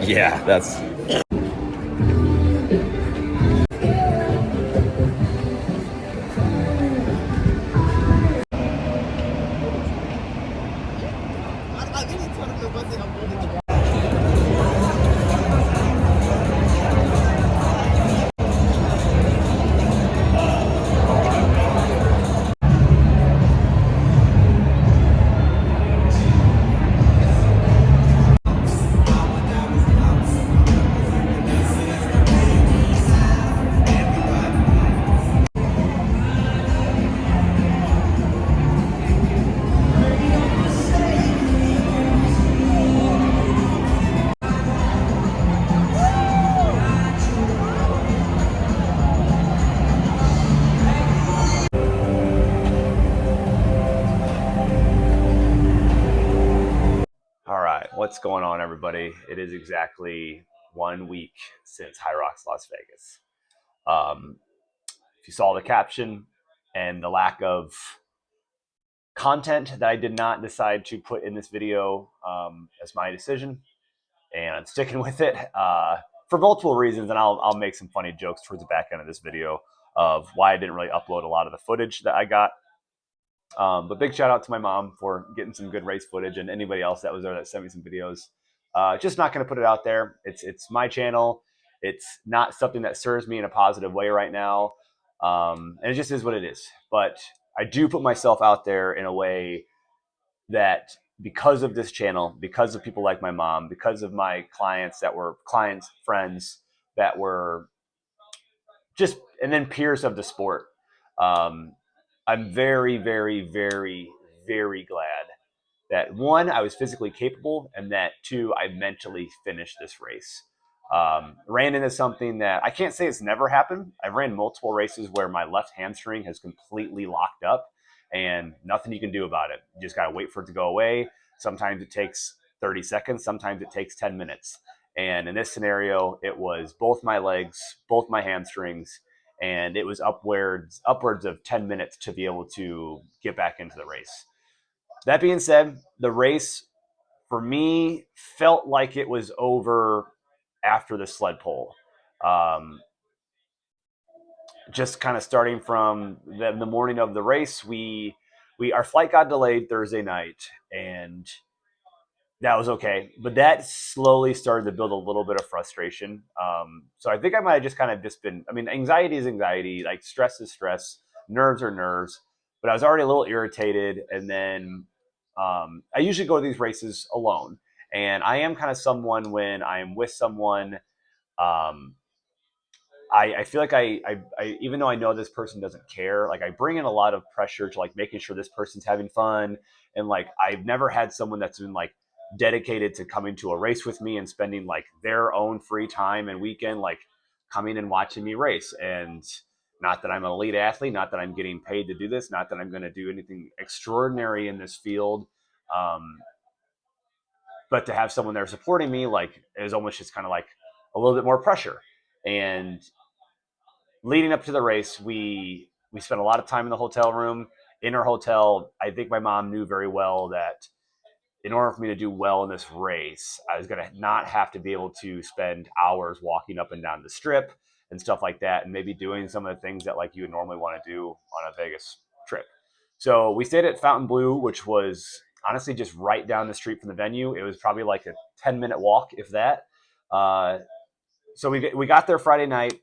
Yeah, that's. All right, what's going on, everybody? It is exactly 1 week since Hyrox Las Vegas. If you saw the caption and the lack of content that I did not decide to put in this video as my decision, and I'm sticking with it for multiple reasons, and I'll make some funny jokes towards the back end of this video of why I didn't really upload a lot of the footage that I got. But big shout out to my mom for getting some good race footage, and anybody else that was there that sent me some videos. Just not going to put it out there. It's my channel. It's not something that serves me in a positive way right now, and it just is what it is. But I do put myself out there in a way that, because of this channel, because of people like my mom, because of my clients that were clients, friends that were just, and then peers of the sport. Um, I'm very, very, very, very glad that, one, I was physically capable, and that, two, I mentally finished this race. Ran into something that I can't say it's never happened. I've ran multiple races where my left hamstring has completely locked up and nothing you can do about it. You just got to wait for it to go away. Sometimes it takes 30 seconds. Sometimes it takes 10 minutes. And in this scenario, it was both my legs, both my hamstrings, and it was upwards of 10 minutes to be able to get back into the race. That being said, the race for me felt like it was over after the sled pull. Just kind of starting from the morning of the race, our flight got delayed Thursday night, and that was okay. But that slowly started to build a little bit of frustration. So I think I might have just kind of just been, I mean, anxiety is anxiety, like stress is stress, nerves are nerves. But I was already a little irritated. And then I usually go to these races alone. And I am kind of someone, when I'm with someone, um, I feel like I, even though I know this person doesn't care, like I bring in a lot of pressure to like making sure this person's having fun. And like, I've never had someone that's been like dedicated to coming to a race with me and spending like their own free time and weekend, like coming and watching me race. And not that I'm an elite athlete, not that I'm getting paid to do this, not that I'm going to do anything extraordinary in this field. Um, but to have someone there supporting me, like, is almost just kind of like a little bit more pressure. And leading up to the race, we spent a lot of time in the hotel room. In our hotel, I think my mom knew very well that in order for me to do well in this race, I was going to not have to be able to spend hours walking up and down the strip and stuff like that, and maybe doing some of the things that like you would normally want to do on a Vegas trip. So we stayed at Fontainebleau, which was honestly just right down the street from the venue. It was probably like a 10-minute walk, if that. So we got there Friday night,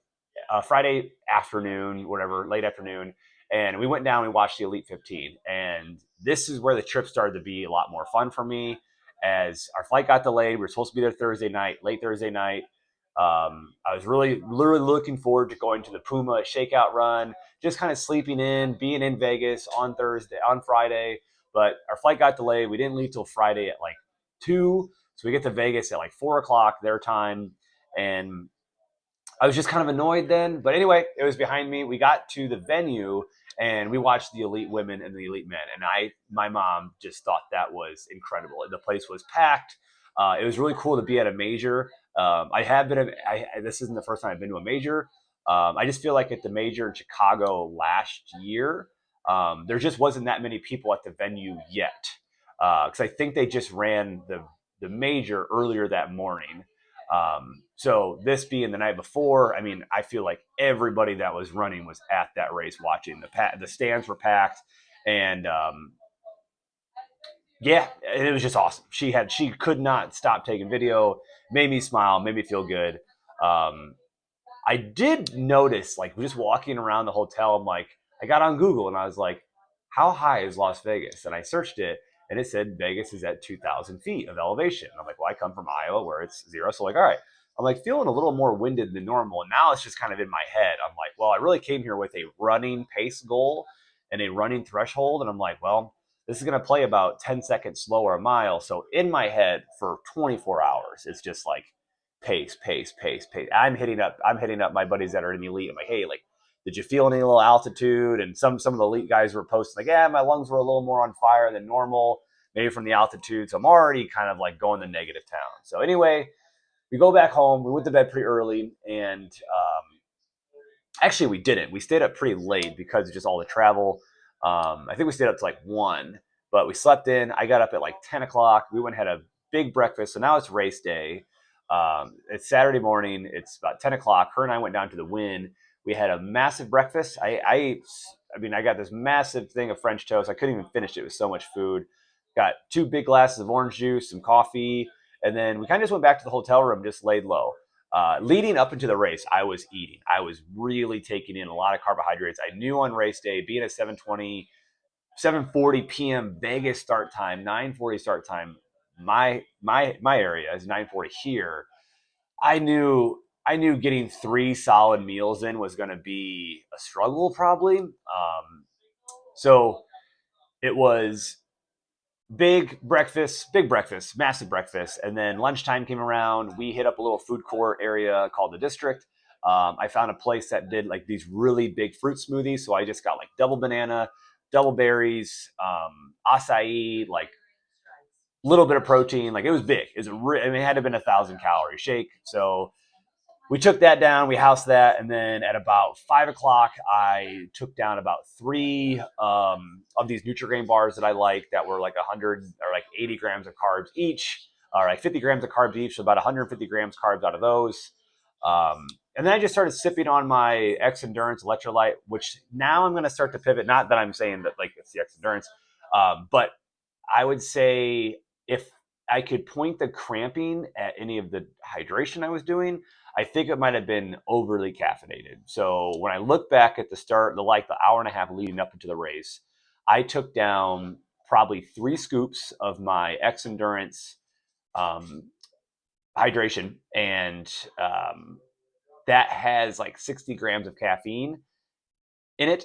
Friday afternoon, whatever, late afternoon, and we went down. We watched the Elite 15, and this is where the trip started to be a lot more fun for me. As our flight got delayed, we were supposed to be there Thursday night, late Thursday night. I was literally looking forward to going to the Puma Shakeout Run, just kind of sleeping in, being in Vegas on Friday. But our flight got delayed. We didn't leave till Friday at like 2, so we get to Vegas at like 4 o'clock their time, and I was just kind of annoyed then. But anyway, it was behind me. We got to the venue and we watched the elite women and the elite men. And my mom just thought that was incredible. The place was packed. It was really cool to be at a major. I have been, this isn't the first time I've been to a major. I just feel like at the major in Chicago last year, there just wasn't that many people at the venue yet. Because I think they just ran the major earlier that morning. So this being the night before, I mean, I feel like everybody that was running was at that race watching. The stands were packed, and yeah, and it was just awesome. She could not stop taking video. Made me smile, made me feel good. Um, I did notice, like, just walking around the hotel, I'm like, I got on Google and I was like, how high is Las Vegas? And I searched it and it said Vegas is at 2,000 feet of elevation. And I'm like, well, I come from Iowa where it's zero. So, like, all right, I'm like feeling a little more winded than normal. And now it's just kind of in my head. I'm like, well, I really came here with a running pace goal and a running threshold. And I'm like, well, this is going to play about 10 seconds slower a mile. So, in my head for 24 hours, it's just like, pace, pace, pace, pace. I'm hitting up my buddies that are in the elite. I'm like, hey, like, did you feel any little altitude? And some of the elite guys were posting like, yeah, my lungs were a little more on fire than normal, maybe from the altitude. So I'm already kind of like going the negative town. So anyway, we go back home. We went to bed pretty early, and actually we didn't. We stayed up pretty late because of just all the travel. I think we stayed up to like 1, but we slept in. I got up at like 10 o'clock. We went and had a big breakfast. So now it's race day. It's Saturday morning. It's about 10 o'clock. Her and I went down to the Wynn. We had a massive breakfast. I mean, I got this massive thing of French toast. I couldn't even finish it. It was so much food. Got 2 big glasses of orange juice, some coffee, and then we kind of just went back to the hotel room, just laid low. Leading up into the race, I was eating. I was really taking in a lot of carbohydrates. I knew on race day, being a 7:40 p.m. Vegas start time, 9:40 start time. My area is 9:40 here. I knew getting 3 solid meals in was going to be a struggle, probably. So it was big breakfast, massive breakfast. And then lunchtime came around. We hit up a little food court area called the District. I found a place that did like these really big fruit smoothies. So I just got like double banana, double berries, acai, like a little bit of protein. Like it was big. I mean, it had to have been 1,000 calorie shake. So we took that down, we housed that, and then at about 5 o'clock, I took down about 3 of these Nutrigrain bars that I like that were like 100 or like 80 grams of carbs each, or like 50 grams of carbs each, so about 150 grams carbs out of those. And then I just started sipping on my X Endurance electrolyte, which now I'm going to start to pivot. Not that I'm saying that like it's the X Endurance, but I would say if I could point the cramping at any of the hydration I was doing, I think it might have been overly caffeinated. So when I look back at the start, the hour and a half leading up into the race, I took down probably 3 scoops of my X Endurance um, hydration, and that has like 60 grams of caffeine in it.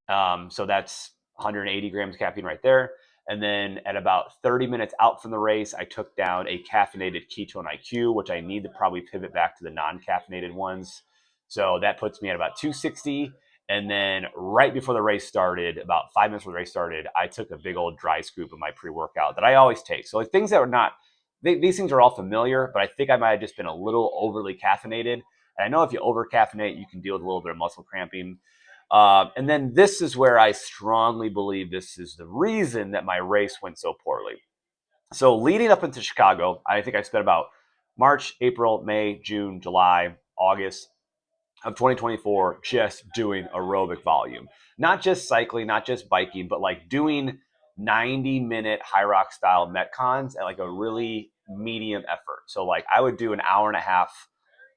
So that's 180 grams of caffeine right there. And then at about 30 minutes out from the race, I took down a caffeinated ketone IQ, which I need to probably pivot back to the non-caffeinated ones. So that puts me at about 260. And then right before the race started, about 5 minutes before the race started, I took a big old dry scoop of my pre-workout that I always take. So like things that are not, these things are all familiar, but I think I might have just been a little overly caffeinated. And I know if you over caffeinate, you can deal with a little bit of muscle cramping. And then this is where I strongly believe this is the reason that my race went so poorly. So leading up into Chicago, I think I spent about March, April, May, June, July, August of 2024 just doing aerobic volume. Not just cycling, not just biking, but like doing 90-minute Hyrox style Metcons at like a really medium effort. So like I would do an hour and a half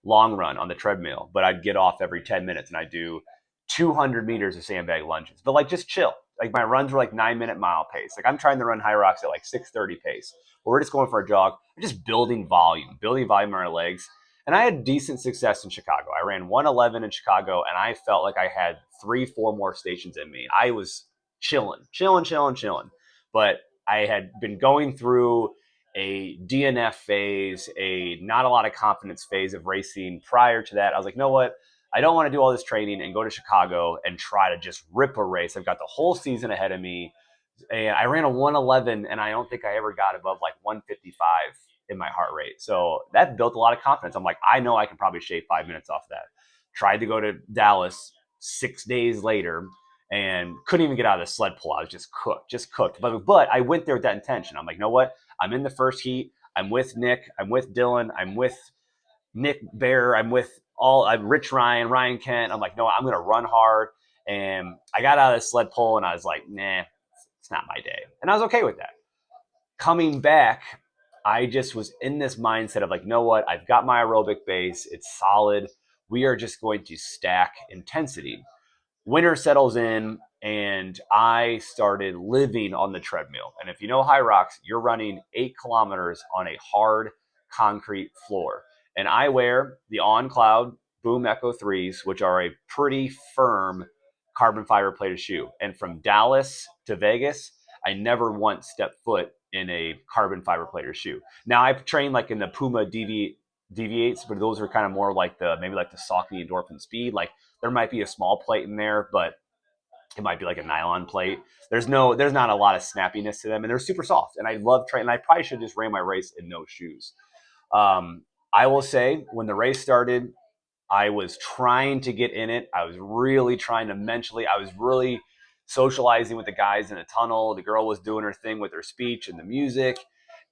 long run on the treadmill, but I'd get off every 10 minutes and I'd do 200 meters of sandbag lunges, but like just chill. Like my runs were like 9-minute mile pace. Like I'm trying to run Hyrox at like 6:30 pace. But we're just going for a jog. We're just building volume on our legs. And I had decent success in Chicago. I ran 111 in Chicago, and I felt like I had 3-4 more stations in me. I was chilling. But I had been going through a DNF phase, a not a lot of confidence phase of racing prior to that. I was like, you know what? I don't want to do all this training and go to Chicago and try to just rip a race. I've got the whole season ahead of me. And I ran a 111, and I don't think I ever got above like 155 in my heart rate. So that built a lot of confidence. I'm like, I know I can probably shave 5 minutes off of that. Tried to go to Dallas 6 days later and couldn't even get out of the sled pull. I was just cooked. But I went there with that intention. I'm like, you know what? I'm in the first heat. I'm with Nick. I'm with Dylan. I'm with Nick Bear. I'm Rich Ryan, Ryan Kent. I'm like, no, I'm gonna run hard. And I got out of the sled pull and I was like, nah, it's not my day. And I was okay with that. Coming back, I just was in this mindset of like, you know what? I've got my aerobic base. It's solid. We are just going to stack intensity. Winter settles in and I started living on the treadmill. And if you know Hyrox, you're running 8 kilometers on a hard concrete floor. And I wear the On Cloud Boom Echo 3s, which are a pretty firm carbon fiber plated shoe. And from Dallas to Vegas, I never once stepped foot in a carbon fiber plated shoe. Now I've trained like in the Puma deviates, but those are kind of more like maybe like the Saucony Endorphin Speed. Like there might be a small plate in there, but it might be like a nylon plate. There's not a lot of snappiness to them, and they're super soft. And I love training. I probably should just ran my race in those shoes. Um, I will say when the race started, I was trying to get in it. I was really trying to mentally. I was really socializing with the guys in the tunnel. The girl was doing her thing with her speech and the music,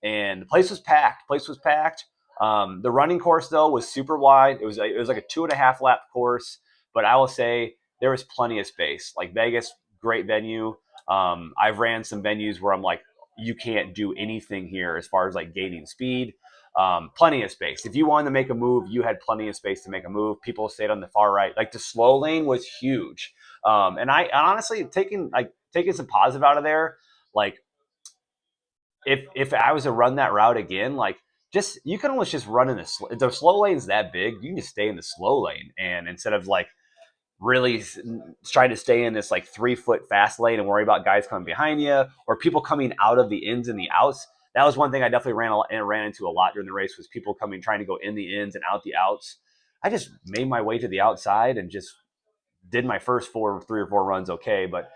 and the place was packed. Place was packed. The running course though was super wide. It was like a 2.5 lap course, but I will say there was plenty of space. Like Vegas, great venue. I've ran some venues where I'm like, you can't do anything here as far as like gaining speed. Plenty of space. If you wanted to make a move, you had plenty of space to make a move. People stayed on the far right. Like the slow lane was huge. And I honestly taking some positive out of there. Like if I was to run that route again, like just you can almost just run in the slow lane's that big. You can just stay in the slow lane, and instead of like really trying to stay in this like 3 foot fast lane and worry about guys coming behind you or people coming out of the ins and the outs. That was one thing I definitely ran into a lot during the race was people coming trying to go in the ins and out the outs. I just made my way to the outside and just did my first 3 or 4 runs okay. But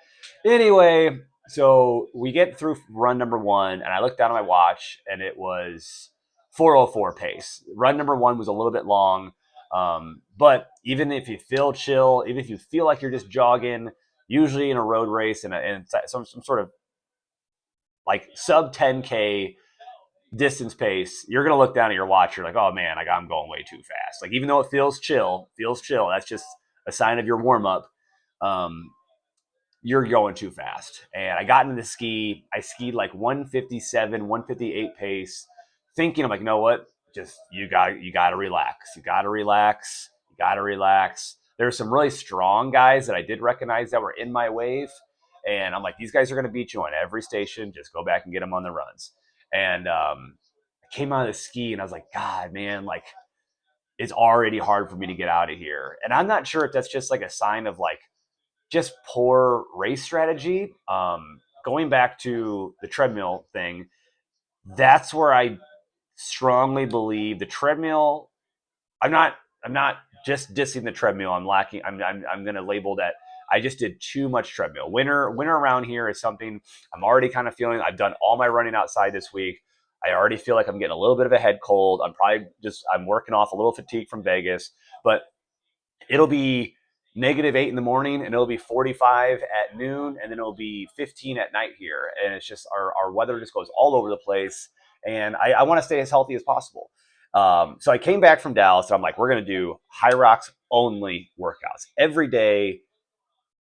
anyway, so we get through run number 1, and I looked down at my watch, and it was 4:04 pace. Run number 1 was a little bit long, but even if you feel chill, even if you feel like you're just jogging, usually in a road race and some sort of like sub 10K distance pace, you're gonna look down at your watch. You're like, oh man, I'm going way too fast. Like even though it feels chill. That's just a sign of your warm up. Um, you're going too fast. And I got into the ski. I skied like 157, 158 pace, thinking I'm like, you know what? Just you gotta relax. You gotta relax. You gotta relax. There's some really strong guys that I did recognize that were in my wave. And I'm like, these guys are gonna beat you on every station. Just go back and get them on the runs. And I came out of the ski and I was like, God, man, like it's already hard for me to get out of here. And I'm not sure if that's just like a sign of like just poor race strategy. Going back to the treadmill thing, that's where I strongly believe the treadmill. I'm not. I'm not just dissing the treadmill. I'm lacking. I'm going to label that. I just did too much treadmill. Winter around here is something I'm already kind of feeling. I've done all my running outside this week. I already feel like I'm getting a little bit of a head cold. I'm working off a little fatigue from Vegas, but it'll be -8 in the morning and it'll be 45 at noon and then it'll be 15 at night here. And it's just our weather just goes all over the place. And I want to stay as healthy as possible. So I came back from Dallas and I'm like, we're going to do Hyrox only workouts every day.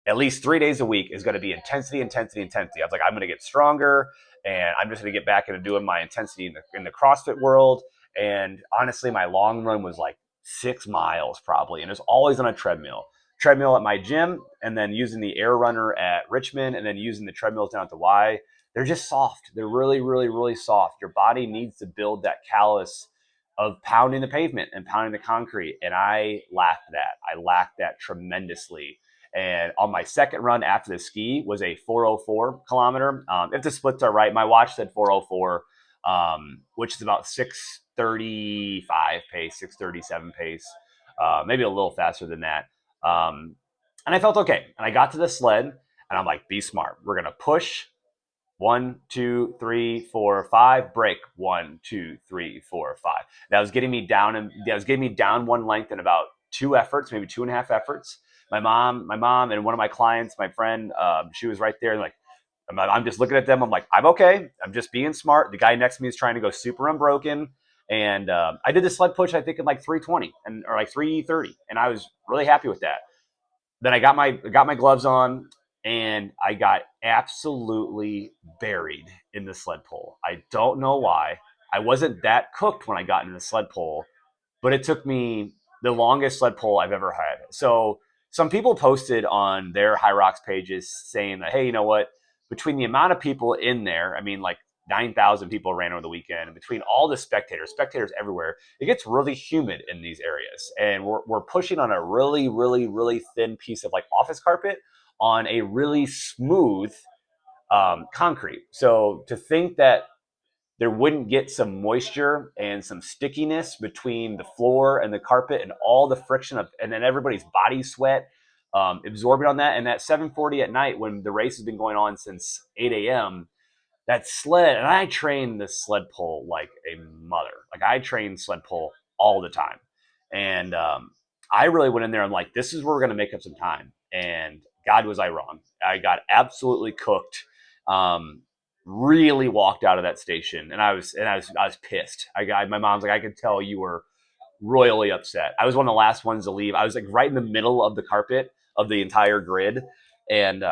At least 3 days a week is going to be intensity, intensity, intensity. I was like, I'm going to get stronger and I'm just going to get back into doing my intensity in the CrossFit world. And honestly, my long run was like 6 miles probably. And it was always on a treadmill at my gym and then using the air runner at Richmond and then using the treadmills down at the Y. They're just soft. They're really, really, really soft. Your body needs to build that callus of pounding the pavement and pounding the concrete. And I lacked that. I lacked that tremendously. And on my second run after the ski was a 4:04 kilometer. If the splits are right, my watch said 4:04, which is about 6:35 pace, 6:37 pace, maybe a little faster than that. And I felt okay. And I got to the sled, and I'm like, be smart. We're gonna push. 1, 2, 3, 4, 5. Break. 1, 2, 3, 4, 5. That was getting me down, and that was getting me down one length in about 2 efforts, maybe 2.5 efforts. My mom, and one of my clients, my friend, she was right there. Like, I'm just looking at them. I'm like, I'm okay. I'm just being smart. The guy next to me is trying to go super unbroken, And I did the sled push, I think, in like 320 and or like 330, and I was really happy with that. Then I got my gloves on, and I got absolutely buried in the sled pull. I don't know why. I wasn't that cooked when I got into the sled pull, but it took me the longest sled pull I've ever had. So some people posted on their Hyrox pages saying that, hey, you know what? Between the amount of people in there, I mean, like 9,000 people ran over the weekend, and between all the spectators everywhere, it gets really humid in these areas. And we're pushing on a really, really, really thin piece of like office carpet on a really smooth concrete. So to think that there wouldn't get some moisture and some stickiness between the floor and the carpet and all the friction of, and then everybody's body sweat absorbing on that. And at 7:40 at night, when the race has been going on since 8 a.m., that sled, and I train this sled pull like a mother. Like I train sled pull all the time, and I really went in there. I'm like, this is where we're gonna make up some time. And God, was I wrong? I got absolutely cooked. Um, really walked out of that station, and I was pissed. My mom's like, I could tell you were royally upset. I was one of the last ones to leave. I was like right in the middle of the carpet of the entire grid, and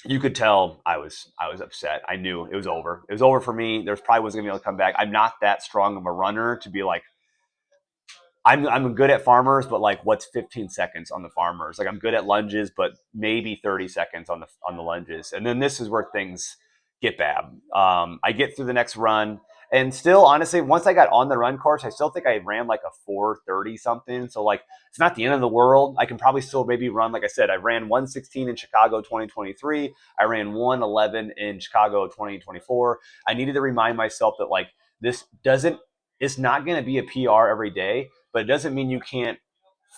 you could tell I was upset. I knew it was over. It was over for me. There's probably wasn't gonna be able to come back. I'm not that strong of a runner to be like, I'm good at farmers, but like what's 15 seconds on the farmers? Like I'm good at lunges, but maybe 30 seconds on the lunges. And then this is where things get bad. I get through the next run, and still, honestly, once I got on the run course, I still think I ran like a 4:30 something. So like it's not the end of the world. I can probably still maybe run. Like I said, I ran 1:16 in Chicago 2023. I ran 1:11 in Chicago 2024. I needed to remind myself that like this doesn't. It's not going to be a PR every day, but it doesn't mean you can't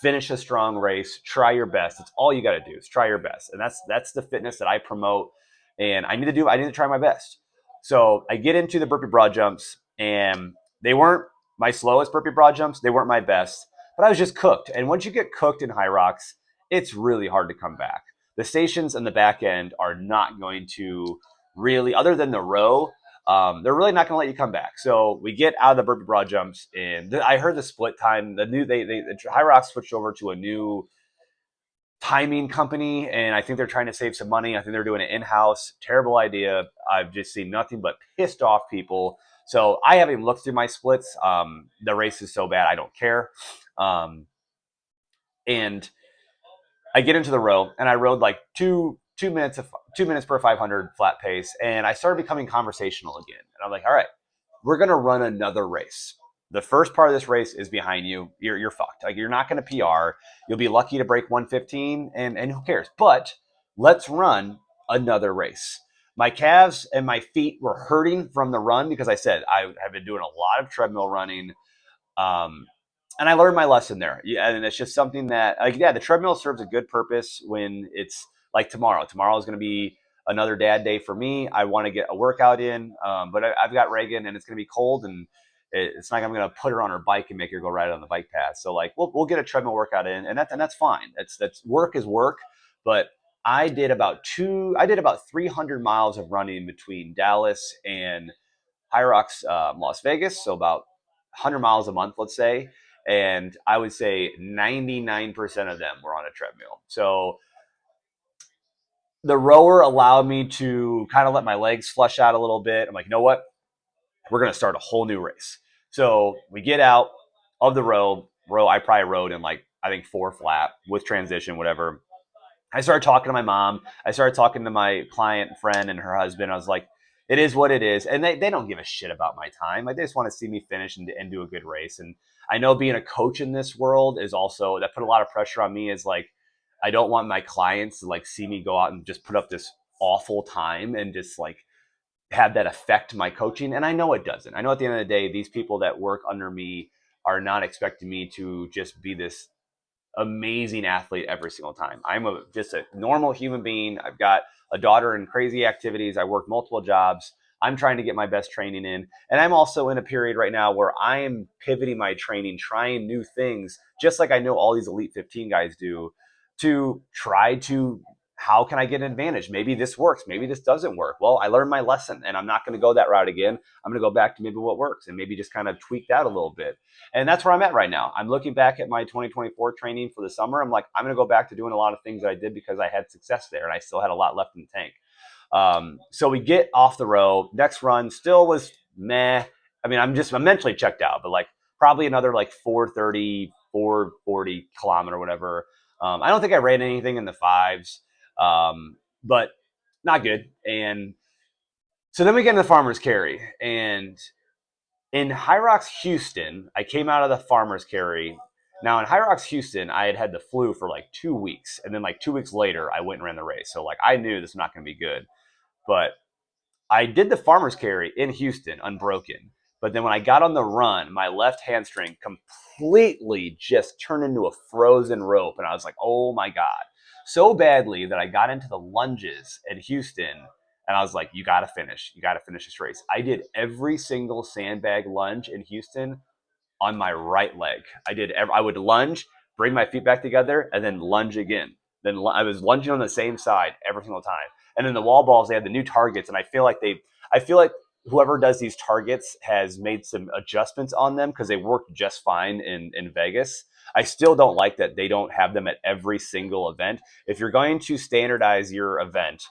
finish a strong race. Try your best. It's all you got to do is try your best, and that's the fitness that I promote. And I need to try my best. So I get into the burpee broad jumps, and they weren't my slowest burpee broad jumps. They weren't my best, but I was just cooked. And once you get cooked in Hyrox, it's really hard to come back. The stations in the back end are not going to really, other than the row, they're really not going to let you come back. So we get out of the burpee broad jumps, and I heard the split time. The Hyrox switched over to a new timing company, and I think they're trying to save some money. I think they're doing it in house. Terrible idea. I've just seen nothing but pissed off people. So I haven't even looked through my splits. The race is so bad, I don't care. And I get into the row, and I rode like 2 minutes per 500 flat pace, and I started becoming conversational again. And I'm like, all right, we're gonna run another race. The first part of this race is behind you. You're fucked. Like you're not gonna PR. You'll be lucky to break 115, and who cares? But let's run another race. My calves and my feet were hurting from the run because I said I have been doing a lot of treadmill running. Um, and I learned my lesson there. Yeah, and it's just something that, like, yeah, the treadmill serves a good purpose when it's like tomorrow. Tomorrow is going to be another dad day for me. I want to get a workout in, but I've got Reagan, and it's going to be cold, and it's not like I'm going to put her on her bike and make her go ride on the bike path. So like, we'll get a treadmill workout in, and that's fine. That's work is work, but I did about 300 miles of running between Dallas and Hyrox, Las Vegas, so about 100 miles a month, let's say. And I would say 99% of them were on a treadmill. So the rower allowed me to kind of let my legs flush out a little bit. I'm like, you know what? We're going to start a whole new race. So we get out of the row. I probably rode in like, I think 4 flat with transition, whatever. I started talking to my mom. I started talking to my client friend and her husband. I was like, it is what it is. And they don't give a shit about my time. Like, they just want to see me finish and do a good race. And I know being a coach in this world is also, that put a lot of pressure on me, is like, I don't want my clients to like see me go out and just put up this awful time and just like have that affect my coaching. And I know it doesn't. I know at the end of the day, these people that work under me are not expecting me to just be this amazing athlete every single time. Just a normal human being. I've got a daughter and crazy activities. I work multiple jobs. I'm trying to get my best training in. And I'm also in a period right now where I am pivoting my training, trying new things, just like I know all these Elite 15 guys do, to try to how can I get an advantage? Maybe this works. Maybe this doesn't work. Well, I learned my lesson and I'm not going to go that route again. I'm going to go back to maybe what works and maybe just kind of tweak that a little bit. And that's where I'm at right now. I'm looking back at my 2024 training for the summer. I'm like, I'm going to go back to doing a lot of things that I did because I had success there and I still had a lot left in the tank. So we get off the road. Next run still was meh. I mean, I'm mentally checked out, but like probably another like 430, 440 kilometer, whatever. I don't think I ran anything in the fives, but not good. And so then we get into the farmer's carry. And in Hyrox Houston, I came out of the farmer's carry. Now in Hyrox Houston, I had had the flu for like 2 weeks. And then like 2 weeks later, I went and ran the race. So like I knew this was not going to be good. But I did the farmer's carry in Houston unbroken. But then when I got on the run, my left hamstring completely just turned into a frozen rope. And I was like, oh my God. So badly that I got into the lunges at Houston and I was like, you got to finish. You got to finish this race. I did every single sandbag lunge in Houston on my right leg. I would lunge, bring my feet back together, and then lunge again. Then I was lunging on the same side every single time. And then the wall balls, they had the new targets, and I feel like whoever does these targets has made some adjustments on them because they worked just fine in Vegas. I still don't like that they don't have them at every single event. If you're going to standardize your event,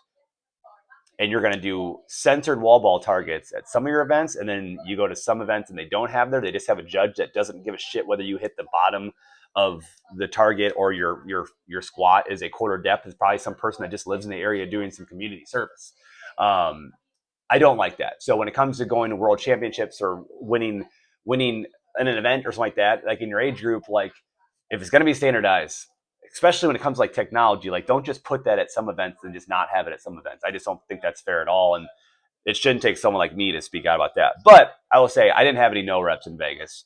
and you're going to do censored wall ball targets at some of your events, and then you go to some events and they don't have there. They just have a judge that doesn't give a shit whether you hit the bottom of the target or your squat is a quarter depth. It's probably some person that just lives in the area doing some community service. I don't like that. So when it comes to going to world championships or winning an event or something like that, like in your age group, like if it's going to be standardized, especially when it comes to like technology, like don't just put that at some events and just not have it at some events. I just don't think that's fair at all. And it shouldn't take someone like me to speak out about that. But I will say I didn't have any no reps in Vegas.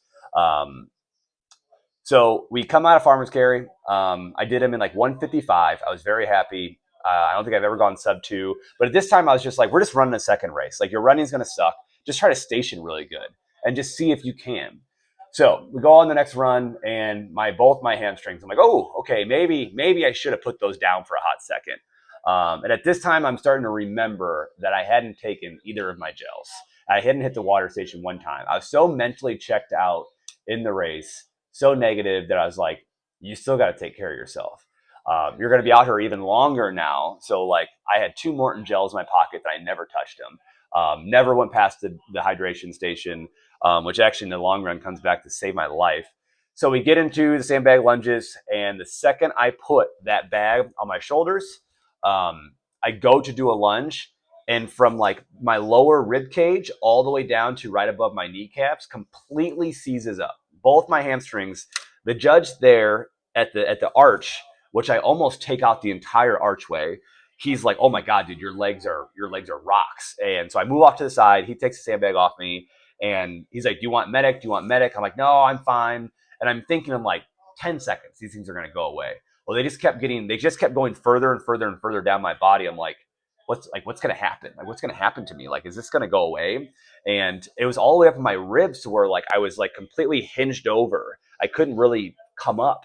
So we come out of farmer's carry. I did him in like 155. I was very happy. I don't think I've ever gone sub 2. But at this time, I was just like, we're just running a second race. Like your running's going to suck. Just try to station really good and just see if you can. So we go on the next run, and both my hamstrings. I'm like, oh, okay, maybe I should have put those down for a hot second. And at this time, I'm starting to remember that I hadn't taken either of my gels. I hadn't hit the water station one time. I was so mentally checked out in the race, so negative that I was like, you still got to take care of yourself. You're going to be out here even longer now. So like I had 2 Morton gels in my pocket that I never touched them. Never went past the hydration station, which actually in the long run comes back to save my life. So we get into the sandbag lunges, and the second I put that bag on my shoulders, I go to do a lunge, and from like my lower rib cage all the way down to right above my kneecaps completely seizes up. Both my hamstrings. The judge there at the arch, which I almost take out the entire archway, he's like, "Oh my God, dude, your legs are rocks." And so I move off to the side. He takes the sandbag off me, and he's like, "Do you want medic? Do you want medic?" I'm like, "No, I'm fine." And I'm thinking, I'm like, 10 seconds, these things are gonna go away. Well, they just kept going further and further and further down my body. I'm like, what's gonna happen? Like, what's gonna happen to me? Like, is this gonna go away? And it was all the way up in my ribs to where like I was like completely hinged over. I couldn't really come up.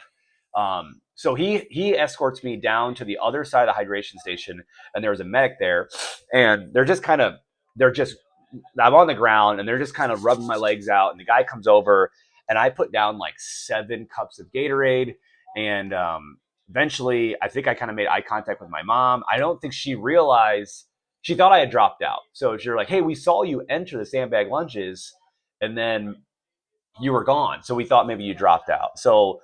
So he escorts me down to the other side of the hydration station, and there was a medic there, and they're just I'm on the ground, and they're just kind of rubbing my legs out, and the guy comes over, and I put down like 7 cups of Gatorade, and eventually I think I kind of made eye contact with my mom. I don't think she realized. She thought I had dropped out. So you're like, hey, we saw you enter the sandbag lunges, and then you were gone. So we thought maybe you dropped out. So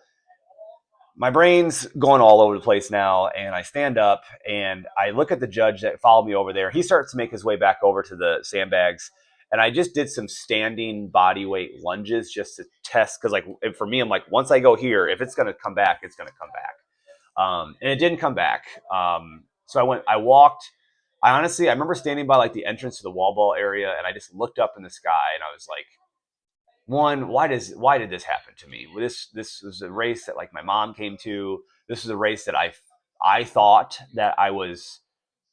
my brain's going all over the place now, and I stand up and I look at the judge that followed me over there. He starts to make his way back over to the sandbags, and I just did some standing body weight lunges just to test, because like for me, I'm like, once I go here, if it's going to come back, it's going to come back. And it didn't come back. So I walked. I remember standing by like the entrance to the wall ball area, and I just looked up in the sky, and I was like, one, why did this happen to me? This was a race that like my mom came to. This was a race that I thought that I was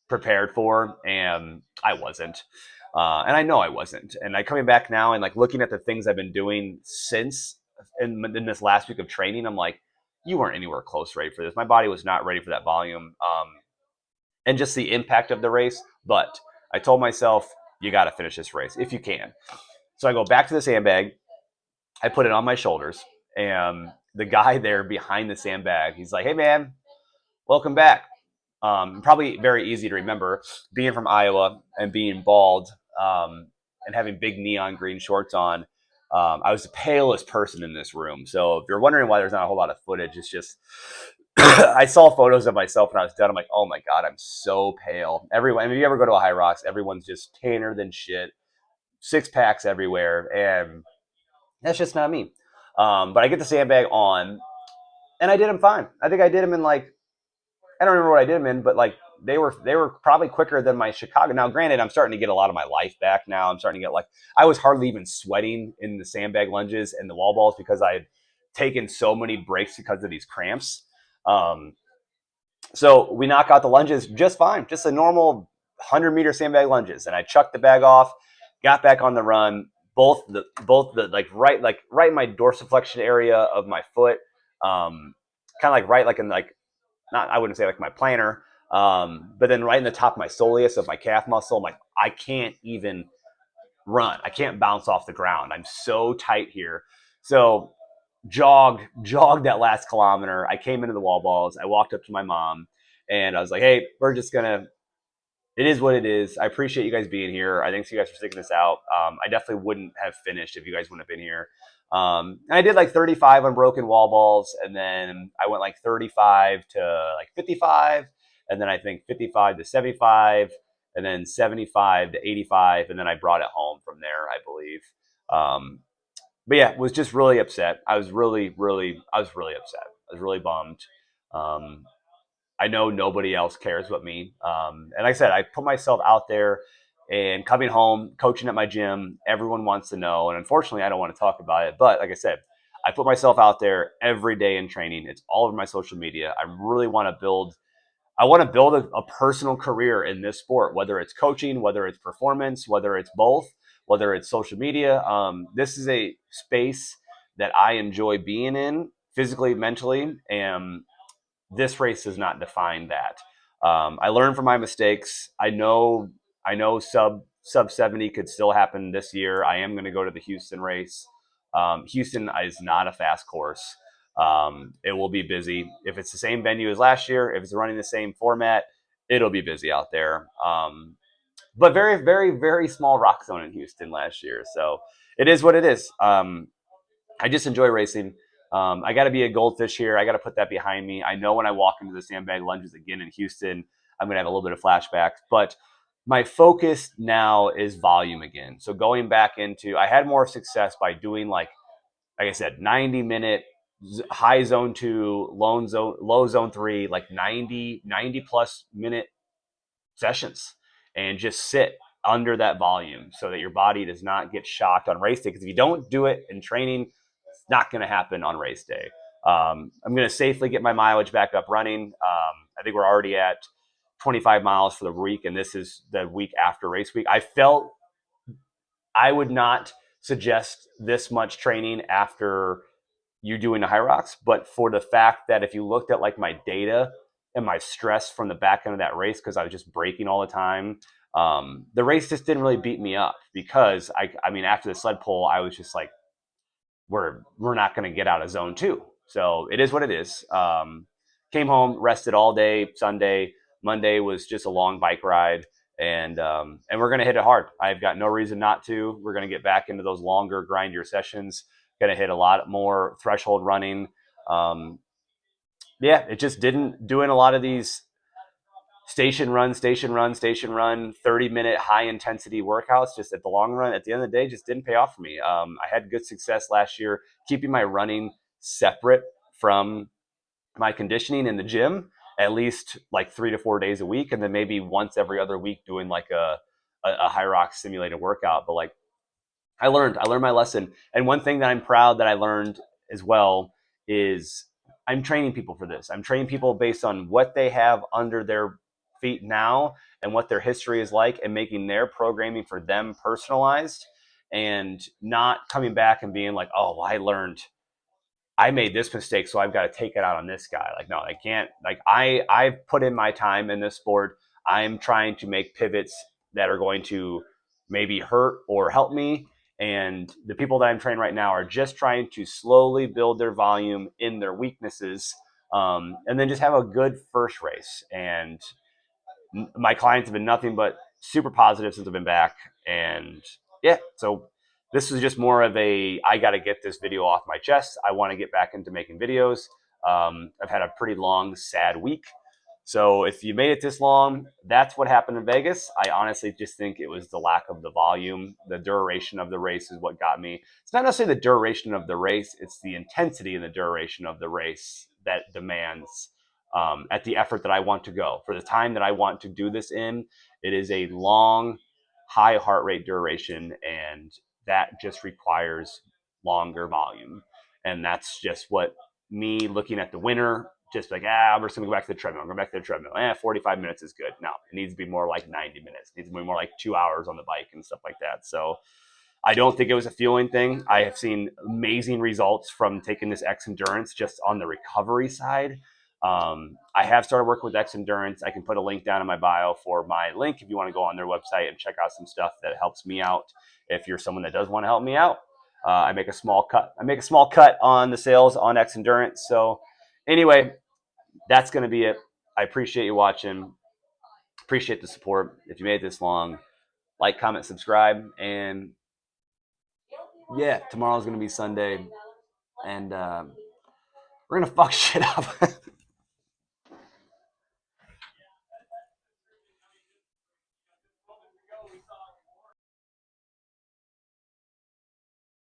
prepared for, and I wasn't. And I know I wasn't. And I coming back now and like looking at the things I've been doing since in this last week of training, I'm like, you weren't anywhere close ready for this. My body was not ready for that volume. and just the impact of the race. But I told myself, you got to finish this race if you can. So I go back to the sandbag. I put it on my shoulders, and the guy there behind the sandbag, he's like, "Hey, man, welcome back." Probably very easy to remember, being from Iowa and being bald, and having big neon green shorts on. I was the palest person in this room. So if you're wondering why there's not a whole lot of footage, it's just I saw photos of myself when I was done. I'm like, oh my God, I'm so pale. Everyone, if you ever go to a Hyrox, everyone's just tanner than shit, six packs everywhere. And that's just not me. But I get the sandbag on, and I did them fine. I think I did them in like, I don't remember what I did them in, but like they were probably quicker than my Chicago. Now, granted, I'm starting to get a lot of my life back now. I'm starting to get like, I was hardly even sweating in the sandbag lunges and the wall balls because I had taken so many breaks because of these cramps. Um, so we knock out the lunges just fine, just a normal 100-meter sandbag lunges, and I chucked the bag off, got back on the run. Both the like right in my dorsiflexion area of my foot, kind of like right like in like, not, I wouldn't say like my plantar, but then right in the top of my soleus of my calf muscle. I'm like, I can't even run. I can't bounce off the ground. I'm so tight here. So jogged that last kilometer. I came into the wall balls. I walked up to my mom and I was like, hey, we're just gonna, it is what it is. I appreciate you guys being here. I thanks you guys for sticking this out. I definitely wouldn't have finished if you guys wouldn't have been here. And I did like 35 unbroken wall balls, and then I went like 35 to like 55, and then I think 55 to 75, and then 75 to 85, and then I brought it home from there, I believe. But yeah, was just really upset. I was really upset. I was really bummed. Um, I know nobody else cares but me. And like I said, I put myself out there, and coming home, coaching at my gym, everyone wants to know. And unfortunately, I don't want to talk about it. But like I said, I put myself out there every day in training. It's all over my social media. I want to build a personal career in this sport, whether it's coaching, whether it's performance, whether it's both, whether it's social media. This is a space that I enjoy being in physically, mentally, and this race does not define that. I learned from my mistakes. I know sub 70 could still happen this year. I am going to go to the Houston race. Houston is not a fast course. It will be busy. If it's the same venue as last year, if it's running the same format, it'll be busy out there. But very, very, very small rock zone in Houston last year. So it is what it is. I just enjoy racing. I got to be a goldfish here. I got to put that behind me. I know when I walk into the sandbag lunges again in Houston, I'm going to have a little bit of flashbacks. But my focus now is volume again. So going back into, I had more success by doing like I said, 90-minute high zone 2, low zone 3, like 90 plus minute sessions, and just sit under that volume so that your body does not get shocked on race day. Because if you don't do it in training, it's not going to happen on race day. I'm going to safely get my mileage back up running. I think we're already at 25 miles for the week, and this is the week after race week. I felt I would not suggest this much training after you doing a Hyrox, but for the fact that if you looked at like my data and my stress from the back end of that race, because I was just braking all the time, the race just didn't really beat me up because I mean, after the sled pull, I was just like, we're not going to get out of zone 2. So it is what it is. Came home, rested all day Sunday. Monday was just a long bike ride, and we're going to hit it hard. I've got no reason not to. We're going to get back into those longer, grindier sessions. Going to hit a lot more threshold running. Yeah, it just didn't doing a lot of these station run, 30-minute high intensity workouts. Just at the long run, at the end of the day, just didn't pay off for me. I had good success last year keeping my running separate from my conditioning in the gym, at least like 3 to 4 days a week, and then maybe once every other week doing like a Hyrox simulated workout. But like I learned my lesson. And one thing that I'm proud that I learned as well is I'm training people for this. I'm training people based on what they have under their feet now and what their history is like, and making their programming for them personalized, and not coming back and being like, oh, well, I made this mistake, so I've got to take it out on this guy. Like, no, I can't. Like, I've put in my time in this sport. I'm trying to make pivots that are going to maybe hurt or help me. And the people that I'm training right now are just trying to slowly build their volume in their weaknesses, and then just have a good first race. And my clients have been nothing but super positive since I've been back. And yeah, so this is just more of a I got to get this video off my chest. I want to get back into making videos. I've had a pretty long, sad week. So if you made it this long, that's what happened in Vegas. I honestly just think it was the lack of the volume. The duration of the race is what got me. It's not necessarily the duration of the race, it's the intensity and the duration of the race that demands at the effort that I want to go. For the time that I want to do this in, it is a long, high heart rate duration, and that just requires longer volume. And that's just what me looking at the winner, just like, I'm just going to go back to the treadmill. I'm going back to the treadmill. 45 minutes is good. No, it needs to be more like 90 minutes. It needs to be more like 2 hours on the bike and stuff like that. So I don't think it was a fueling thing. I have seen amazing results from taking this X Endurance just on the recovery side. I have started working with X Endurance. I can put a link down in my bio for my link if you want to go on their website and check out some stuff that helps me out. If you're someone that does want to help me out, I make a small cut. I make a small cut on the sales on X Endurance. So anyway, that's going to be it. I appreciate you watching. Appreciate the support. If you made it this long, like, comment, subscribe, and yeah, tomorrow's going to be Sunday, and we're going to fuck shit up.